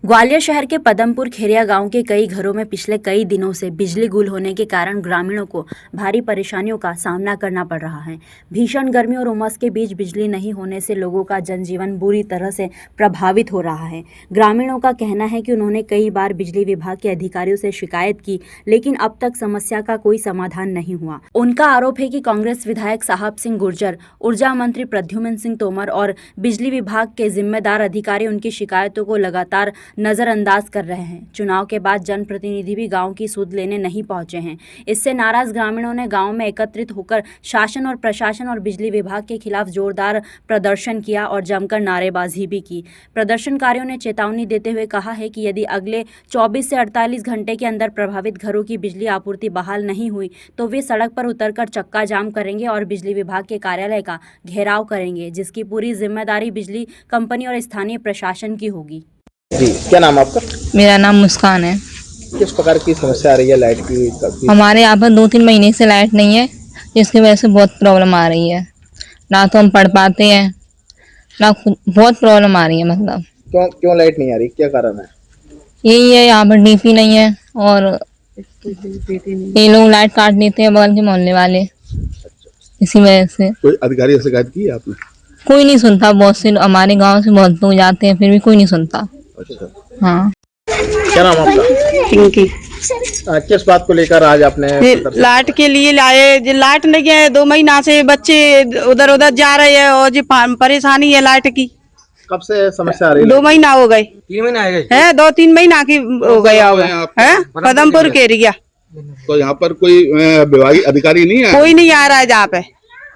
ग्वालियर शहर के पदमपुर खेरिया गांव के कई घरों में पिछले कई दिनों से बिजली गुल होने के कारण ग्रामीणों को भारी परेशानियों का सामना करना पड़ रहा है। भीषण गर्मी और उमस के बीच बिजली नहीं होने से लोगों का जनजीवन बुरी तरह से प्रभावित हो रहा है। ग्रामीणों का कहना है कि उन्होंने कई बार बिजली विभाग के अधिकारियों से शिकायत की, लेकिन अब तक समस्या का कोई समाधान नहीं हुआ। उनका आरोप है कि कांग्रेस विधायक साहब सिंह गुर्जर, ऊर्जा मंत्री प्रद्युम्न सिंह तोमर और बिजली विभाग के जिम्मेदार अधिकारी उनकी शिकायतों को लगातार नजरअंदाज कर रहे हैं। चुनाव के बाद जनप्रतिनिधि भी गांव की सुध लेने नहीं पहुंचे हैं। इससे नाराज ग्रामीणों ने गांव में एकत्रित होकर शासन और प्रशासन और बिजली विभाग के खिलाफ जोरदार प्रदर्शन किया और जमकर नारेबाजी भी की। प्रदर्शनकारियों ने चेतावनी देते हुए कहा है कि यदि अगले 24 से 48 घंटे के अंदर प्रभावित घरों की बिजली आपूर्ति बहाल नहीं हुई तो वे सड़क पर उतरकर चक्का जाम करेंगे और बिजली विभाग के कार्यालय का घेराव करेंगे, जिसकी पूरी जिम्मेदारी बिजली कंपनी और स्थानीय प्रशासन की होगी। जी, क्या नाम आपका? मेरा नाम मुस्कान है। किस प्रकार की समस्या आ रही है लाइट की? हमारे यहाँ पर 2-3 महीने से लाइट नहीं है, जिसकी वजह से बहुत प्रॉब्लम आ रही है। ना तो हम पढ़ पाते हैं, ना बहुत प्रॉब्लम आ रही है। मतलब क्यों लाइट नहीं आ रही, क्या कारण है? यही है, यहाँ पर डीपी नहीं है और ये लोग लाइट काट देते हैं बगल के मोहल्ले वाले। इसी वजह से कोई अधिकारी से शिकायत की है आपने? कोई नहीं सुनता। बहुत से हमारे गाँव से बहुत लोग जाते हैं, फिर भी कोई नहीं सुनता। अच्छा, हाँ। क्या नाम आपका? पिंकी। किस बात को लेकर आज आपने? लाइट के लिए लाए, जो लाइट नहीं है 2 महीना से बच्चे उधर उधर जा रहे हैं और जो परेशानी है लाइट की। कब से समस्या आ रही है? 2 महीना हो गए। 3 महीने आ गए है 2-3 महीना की हो गया होगा। है पदमपुर के एरिया। तो यहाँ पर कोई विभागीय अधिकारी नहीं है? कोई नहीं आ रहा है जहाँ पे।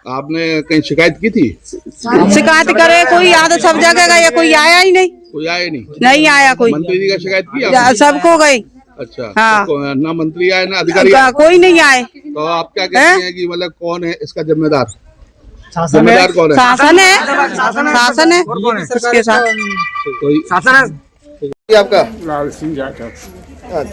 आपने कहीं शिकायत की थी? शिकायत करे कोई याद सब जगह गया, कोई आया ही नहीं। कोई आए नहीं? नहीं आया कोई। मंत्री जी का शिकायत की? सबको गई। अच्छा। हाँ। तो ना मंत्री आए ना अधिकारी आए? कोई नहीं आए। तो आप क्या कहते हैं कि मतलब कौन है इसका जिम्मेदार? जिम्मेदार कौन है? शासन है। शासन है उसके साथ। कोई शासन है। आपका? लाल सिंह जाटव।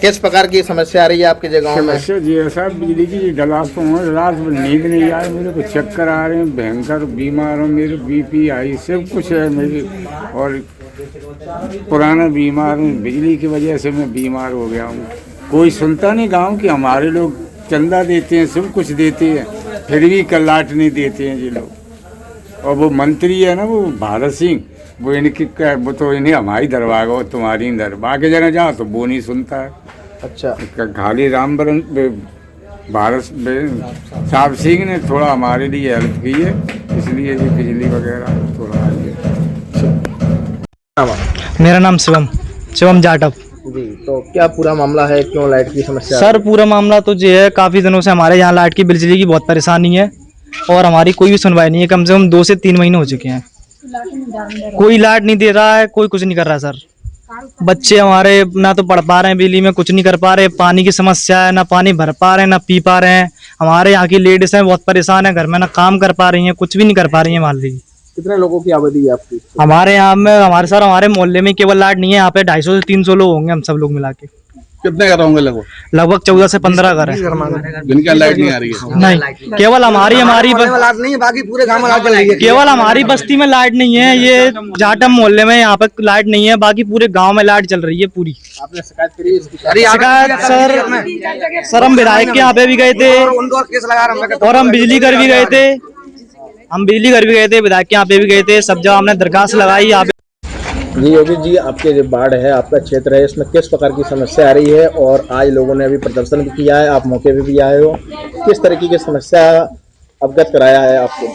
किस प्रकार की समस्या आ रही है आपके जगह में? समस्या जी ऐसा बिजली की डलास तो हूँ, रात में नींद नहीं आ रही, मेरे को चक्कर आ रहे हैं, भयंकर बीमार हूँ, मेरे बीपी हाई सब कुछ है मेरी, और पुराना बीमार हूँ। बिजली की वजह से मैं बीमार हो गया हूँ। कोई सुनता नहीं गांव की। हमारे लोग चंदा देते हैं, सब कुछ देते हैं, फिर भी लाइट नहीं देते हैं ये लोग। और वो मंत्री है ना, वो भारत सिंह, वो वो तो इन्हें हमारी दरबार हो, तुम्हारी दरबार के जगह जाओ तो वो नहीं सुनता है। अच्छा। खाली रामबरन भारत साहब सिंह ने थोड़ा हमारे लिए हेल्प की है, इसलिए ये बिजली वगैरह थोड़ा आई है। मेरा नाम शिवम जाटव। जी, तो क्या पूरा मामला है, क्यों लाइट की समस्या? सर पूरा मामला तो ये है, काफ़ी दिनों से हमारे यहाँ लाइट की बिजली की बहुत परेशानी है और हमारी कोई भी सुनवाई नहीं है। कम से कम 2 से 3 महीने हो चुके हैं, कोई लाइट नहीं दे रहा है, कोई कुछ नहीं कर रहा है। सर बच्चे हमारे ना तो पढ़ पा रहे हैं, बिजली में कुछ नहीं कर पा रहे, पानी की समस्या है, ना पानी भर पा रहे हैं ना पी पा रहे हैं। हमारे यहाँ की लेडीज हैं बहुत परेशान है, घर में ना काम कर पा रही हैं, कुछ भी नहीं कर पा रही हैं। मान लीजिए कितने लोगों की आबादी है आपकी? हमारे यहाँ में हमारे मोहल्ले में केवल लाइट नहीं है। यहाँ पे 250 से 300 लोग होंगे, हम सब लोग मिला के। कितने घर होंगे? लगभग 14 से 15 घर है जिनका लाइट नहीं आ रही है? नहीं, केवल हमारी लाइट नहीं है, बाकी पूरे गांव में लाइट चल रही है। केवल हमारी बस्ती में लाइट नहीं है, ये जाटम मोहल्ले में यहाँ पे लाइट नहीं है, बाकी पूरे गांव में लाइट चल रही है पूरी। आपने शिकायत करी? शिकायत सर हम विधायक के यहाँ पे भी गए थे और हम बिजली घर भी गए थे। विधायक के यहाँ पे भी गए थे, सब जगह हमने दरखास्त लगाई। जी योगी जी, आपके जो बाढ़ है, आपका क्षेत्र है, इसमें किस प्रकार की समस्या आ रही है? और आज लोगों ने अभी प्रदर्शन भी किया है, आप मौके पे भी आए हो, किस तरीके की समस्या अवगत कराया है आपको?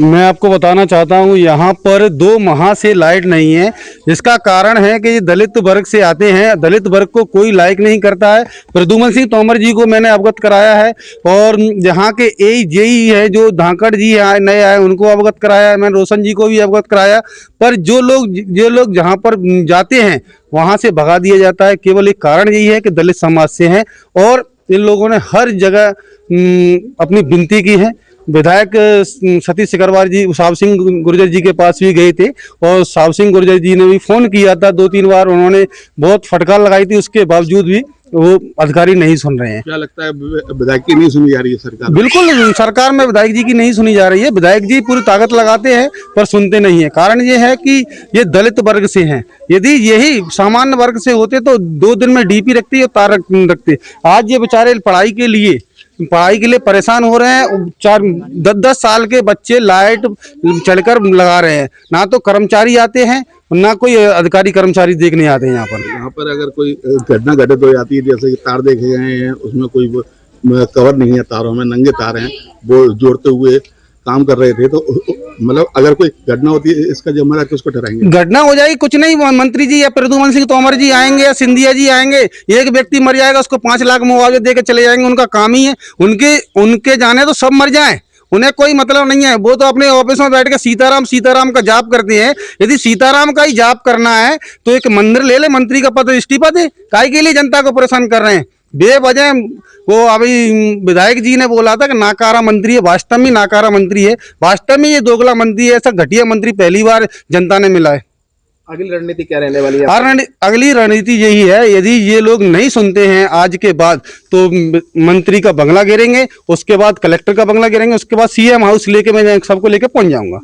मैं आपको बताना चाहता हूँ, यहाँ पर 2 माह से लाइट नहीं है, जिसका कारण है कि ये दलित वर्ग से आते हैं, दलित वर्ग को कोई लाइक नहीं करता है। प्रद्युम्न सिंह तोमर जी को मैंने अवगत कराया है और यहाँ के जेई है जो धाकड़ जी नए आए, उनको अवगत कराया है। मैंने रोशन जी को भी अवगत कराया, पर जो लोग जहाँ पर जाते हैं वहाँ से भगा दिया जाता है। केवल एक कारण यही है कि दलित समाज से हैं और इन लोगों ने हर जगह अपनी विनती की है। विधायक सतीश सिकरवार जी साहब सिंह गुर्जर जी के पास भी गए थे और साहब सिंह गुर्जर जी ने भी फ़ोन किया था 2-3 बार, उन्होंने बहुत फटकार लगाई थी, उसके बावजूद भी वो अधिकारी नहीं सुन रहे हैं। क्या लगता है विधायक की नहीं सुनी जा रही है सरकार? बिल्कुल सरकार में विधायक जी की नहीं सुनी जा रही है। विधायक जी पूरी ताकत लगाते हैं पर सुनते नहीं है। कारण ये है कि ये दलित वर्ग से हैं। यदि यही सामान्य वर्ग से होते तो 2 दिन में डीपी रखते और तार रखते। आज ये बेचारे पढ़ाई के लिए परेशान हो रहे हैं। 10 साल के बच्चे लाइट चढ़कर लगा रहे हैं। ना तो कर्मचारी आते हैं, ना कोई अधिकारी कर्मचारी देखने आते हैं। यहाँ पर अगर कोई घटना घटित हो जाती है, जैसे कि तार देखे गए हैं, उसमें कोई कवर नहीं है, तारों में नंगे तार हैं, वो जोड़ते हुए काम कर रहे थे, तो मतलब अगर कोई घटना होती है, इसका जिम्मेदार किसको ठहराएंगे? घटना हो जाएगी, कुछ नहीं, मंत्री जी या प्रद्युमन सिंह तोमर जी आएंगे या सिंधिया जी आएंगे। एक व्यक्ति मर जाएगा, उसको 5 लाख मुआवजा देकर चले जाएंगे। उनका काम ही है। उनके जाने तो सब मर जाएं, उन्हें कोई मतलब नहीं है। वो तो अपने ऑफिस में बैठ के सीताराम का जाप करते हैं। यदि सीताराम का ही जाप करना है तो एक मंदिर ले ले, मंत्री का पद इस्तीफा दे। काहे के लिए जनता को परेशान कर रहे हैं बेवजह? वो अभी विधायक जी ने बोला था कि नाकारा मंत्री है, वास्तव में नाकारा मंत्री है। वास्तव में ये दोगला मंत्री है। ऐसा घटिया मंत्री पहली बार जनता ने मिला है। अगली रणनीति क्या रहने वाली है? अगली रणनीति यही है, यदि ये लोग नहीं सुनते हैं आज के बाद तो मंत्री का बंगला गिरेंगे, उसके बाद कलेक्टर का बंगला गिरेंगे, उसके बाद सीएम हाउस लेके मैं सबको लेके पहुंच जाऊंगा।